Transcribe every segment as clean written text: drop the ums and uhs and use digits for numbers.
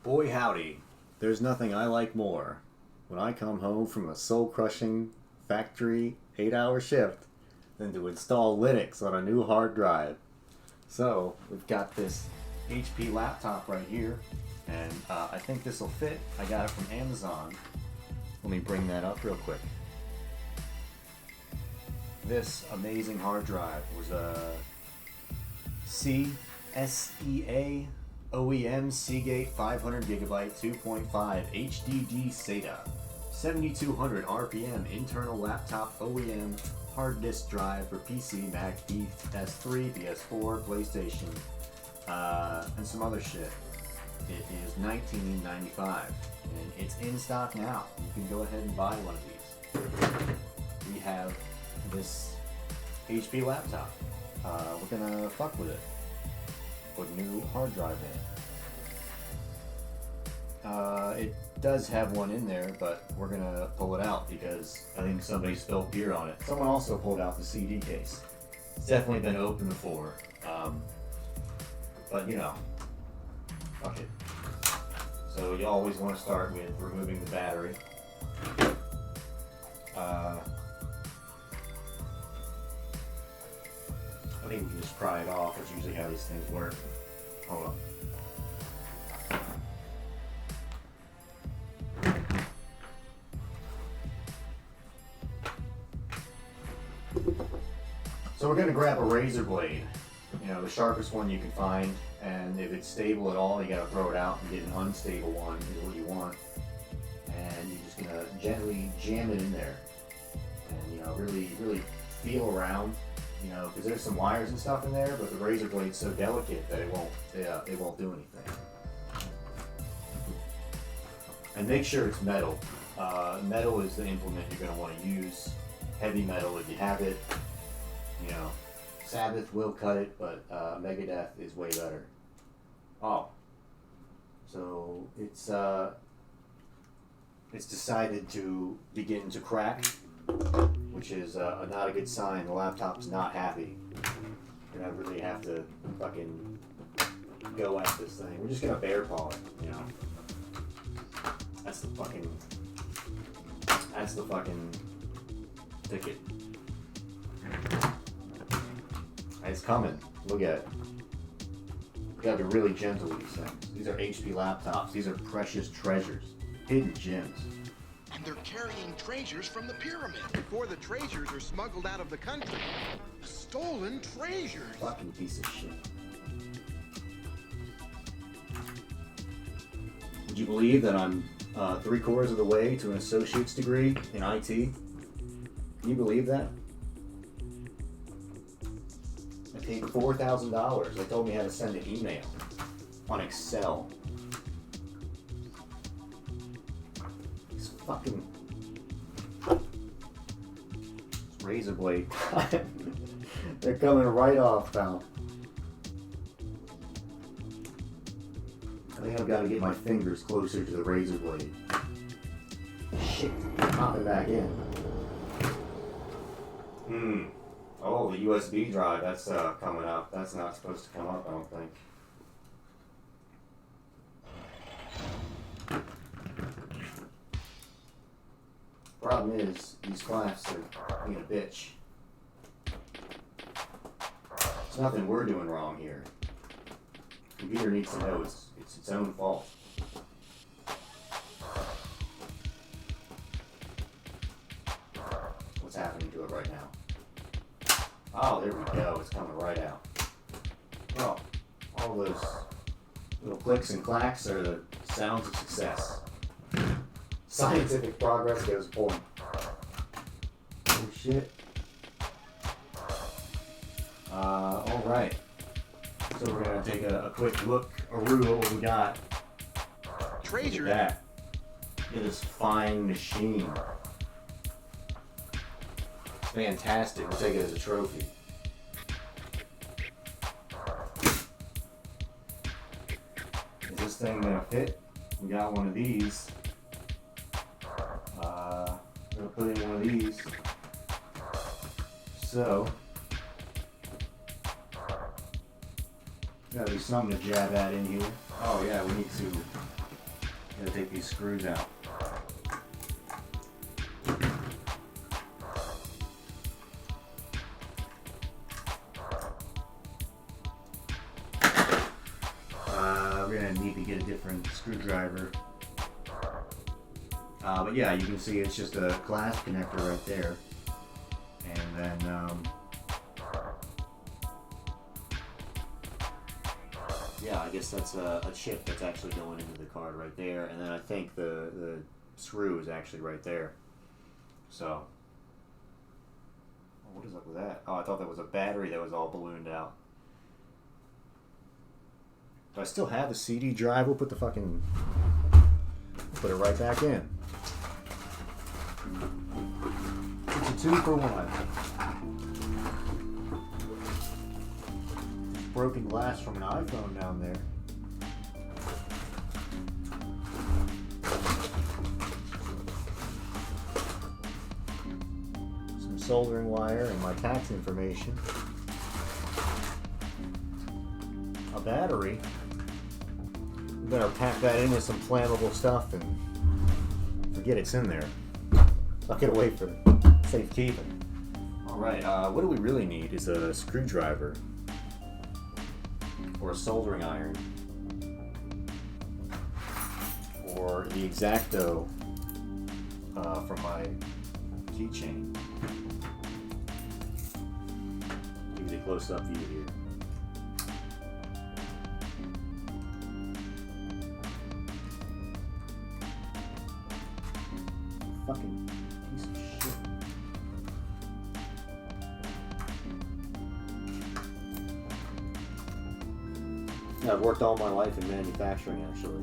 Boy howdy, there's nothing I like more when I come home from a soul-crushing factory 8-hour shift than to install Linux on a new hard drive. So, we've got this HP laptop right here, and I think this will fit. I got it from Amazon. Let me bring that up real quick. This amazing hard drive was a CSEA OEM Seagate 500 gigabyte 2.5 HDD SATA 7200 RPM internal laptop OEM hard disk drive for PC, Mac, PS3, PS4, PlayStation, and some other shit. It is $19.95 and it's in stock now. You can go ahead and buy one of these. We have this HP laptop. We're gonna fuck with it. Put a new hard drive in. It does have one in there, but we're gonna pull it out because I think somebody spilled beer on it. Someone also pulled out the CD case. It's definitely been opened before, but you know, fuck it. So you always want to start with removing the battery. I think we can just pry it off. That's usually how these things work. Hold on. So we're going to grab a razor blade, you know, the sharpest one you can find, and if it's stable at all, you got to throw it out and get an unstable one is what you want. And you're just going to gently jam it in there, and you know, really feel around. You know, because there's some wires and stuff in there, but the razor blade's so delicate that it won't do anything. And make sure it's metal. Metal is the implement you're going to want to use. Heavy metal if you have it. You know, Sabbath will cut it, but Megadeth is way better. Oh, so it's decided to begin to crack, which is not a good sign. The laptop's not happy. You're gonna really have to fucking go at this thing. We're just gonna bear paw it, you know. That's the fucking ticket. It's coming. Look at it. You gotta be really gentle with these things. These are HP laptops. These are precious treasures. Hidden gems. And they're carrying treasures from the pyramid. Before the treasures are smuggled out of the country. Stolen treasures. Fucking piece of shit. Would you believe that I'm 3/4 of the way to an associate's degree in IT? Can you believe that? I paid $4,000. They told me how to send an email on Excel. Fucking razor blade. They're coming right off, pal. I think I've got to get my fingers closer to the razor blade. Shit, pop it back in. Oh, the USB drive, that's coming up. That's not supposed to come up, I don't think. Problem is, these clamps are being a bitch. It's nothing we're doing wrong here. The computer needs to know it's its own fault. What's happening to it right now? Oh, there we go. It's coming right out. Oh, all those little clicks and clacks are the sounds of success. Scientific progress goes boom. Oh shit. Alright. So we're gonna take a quick look around at what we got. Treasure. Look at that. Look at this fine machine. It's fantastic. We'll take it as a trophy. Is this thing gonna fit? We got one of these. I'm gonna put in one of these. So, gotta be something to jab at in here. Oh yeah, we need to Gotta take these screws out. We're gonna need to get a different screwdriver. But yeah, you can see it's just a glass connector right there. And then, yeah, I guess that's a chip that's actually going into the card right there. And then I think the screw is actually right there. So, what is up with that? Oh, I thought that was a battery that was all ballooned out. Do I still have the CD drive? We'll put the fucking... put it right back in. It's a 2 for 1. Broken glass from an iPhone down there. Some soldering wire and my tax information. A battery. We better pack that in with some flammable stuff and forget it's in there. Tuck it away for safekeeping. Alright, what do we really need is a screwdriver or a soldering iron or the Exacto from my keychain. Give you a close-up view here. Fucking piece of shit. Yeah, I've worked all my life in manufacturing, actually.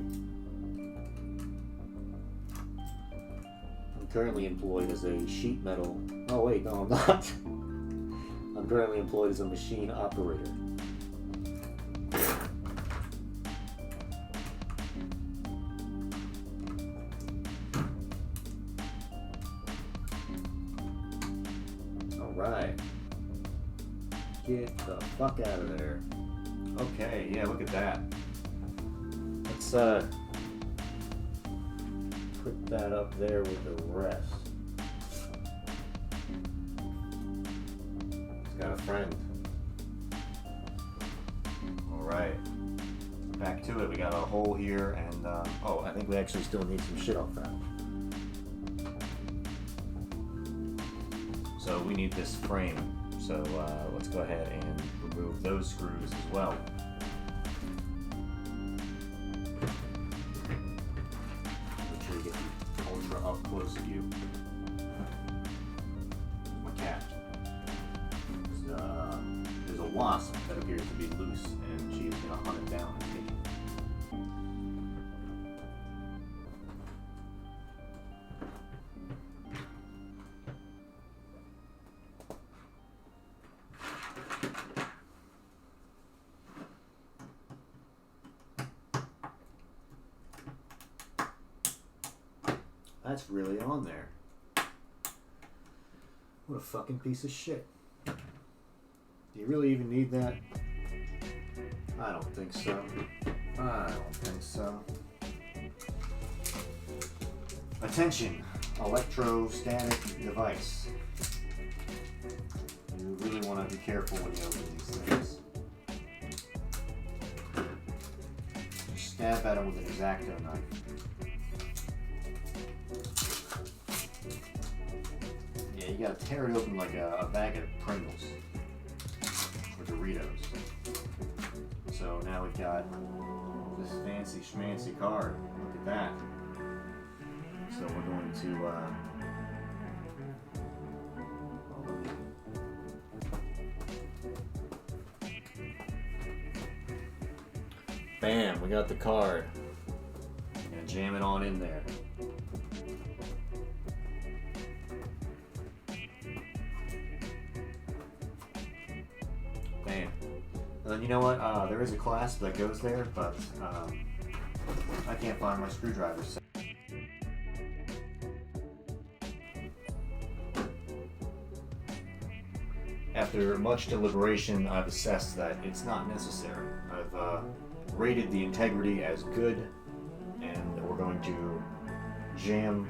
I'm currently employed as a sheet metal... Oh wait, no I'm not. I'm currently employed as a machine operator. Alright. Get the fuck out of there. Okay, yeah, look at that. Let's put that up there with the rest. It's got a friend. Alright. Back to it. We got a hole here and oh, I think we actually still need some shit off that. So we need this frame. So let's go ahead and remove those screws as well. Make sure you get the ultra up close view. My cat. There's a wasp that appears to be loose, and she is going to hunt it down and take it. That's really on there. What a fucking piece of shit. Do you really even need that? I don't think so. I don't think so. Attention, electrostatic device. You really want to be careful when you open these things. Just stab at them with an Exacto knife. You gotta tear it open like a bag of Pringles or Doritos. So now we've got this fancy schmancy card. Look at that. So we're going to bam, we got the card. I'm gonna jam it on in there. And then you know what? There is a clasp that goes there, but I can't find my screwdriver. So. After much deliberation, I've assessed that it's not necessary. I've rated the integrity as good, and we're going to jam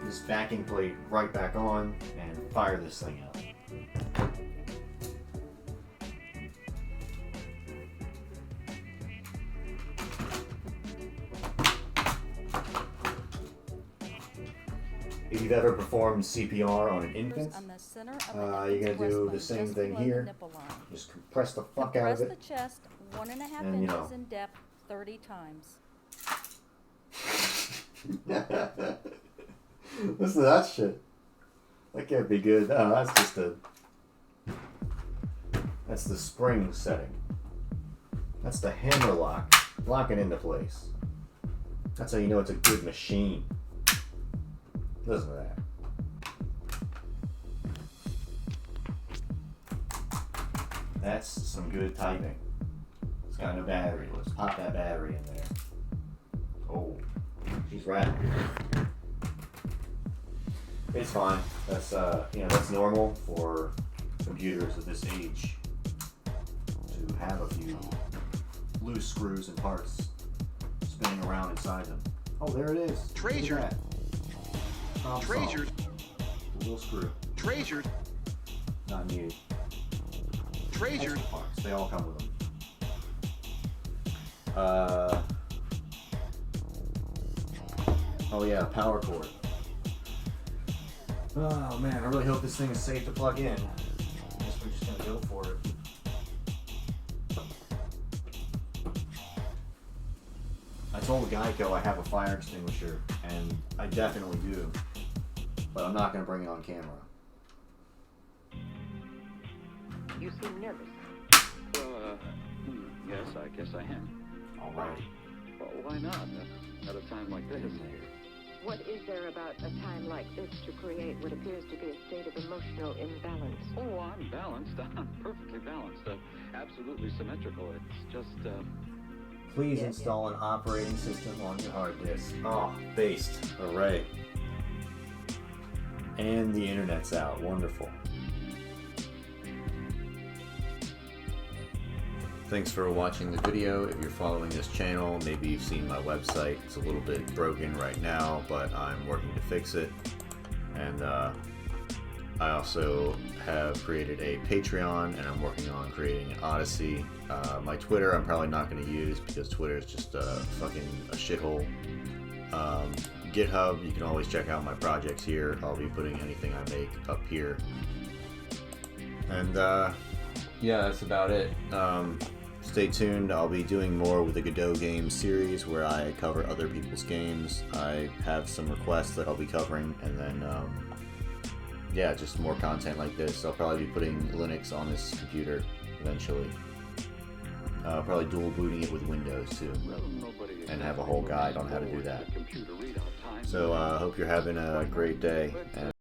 this backing plate right back on and fire this thing out. If you've ever performed CPR on an infant, you're going to do the same thing here. Just compress the fuck out of it. Compress the chest 1.5 and, inches in depth 30 times. Listen to that shit. That can't be good. Oh, that's just that's the spring setting. That's the hammer lock. Lock it into place. That's how you know it's a good machine. Listen to that. That's some good typing. It's got no battery. Let's pop that battery in there. Oh, she's rattled. It's fine. That's that's normal for computers of this age to have a few loose screws and parts spinning around inside them. Oh, there it is. Treasure. Treasure. A little screw. Treasure. Not needed. Treasure. Parts. They all come with them. Oh yeah, power cord. Oh man, I really hope this thing is safe to plug in. I guess we're just gonna go for it. I told Geico I have a fire extinguisher, and I definitely do, but I'm not gonna bring it on camera. You seem nervous. Well, yes, I guess I am. All right. Well, why not? At a time like this. What is there about a time like this to create what appears to be a state of emotional imbalance? Oh, I'm balanced. I'm perfectly balanced. Absolutely symmetrical. It's just, Please install an operating system on your hard disk. Oh, based. All right. And the internet's out. Wonderful. Thanks for watching the video. If you're following this channel, maybe you've seen my website. It's a little bit broken right now, but I'm working to fix it. And I also have created a Patreon, and I'm working on creating an Odyssey. My Twitter I'm probably not going to use because Twitter is just fucking a shithole. GitHub, you can always check out my projects here. I'll be putting anything I make up here. And yeah, that's about it. Stay tuned. I'll be doing more with the Godot Games series where I cover other people's games. I have some requests that I'll be covering, and then yeah, just more content like this. I'll probably be putting Linux on this computer eventually. Probably dual booting it with Windows too, and have a whole guide on how to do that. So I hope you're having a great day. And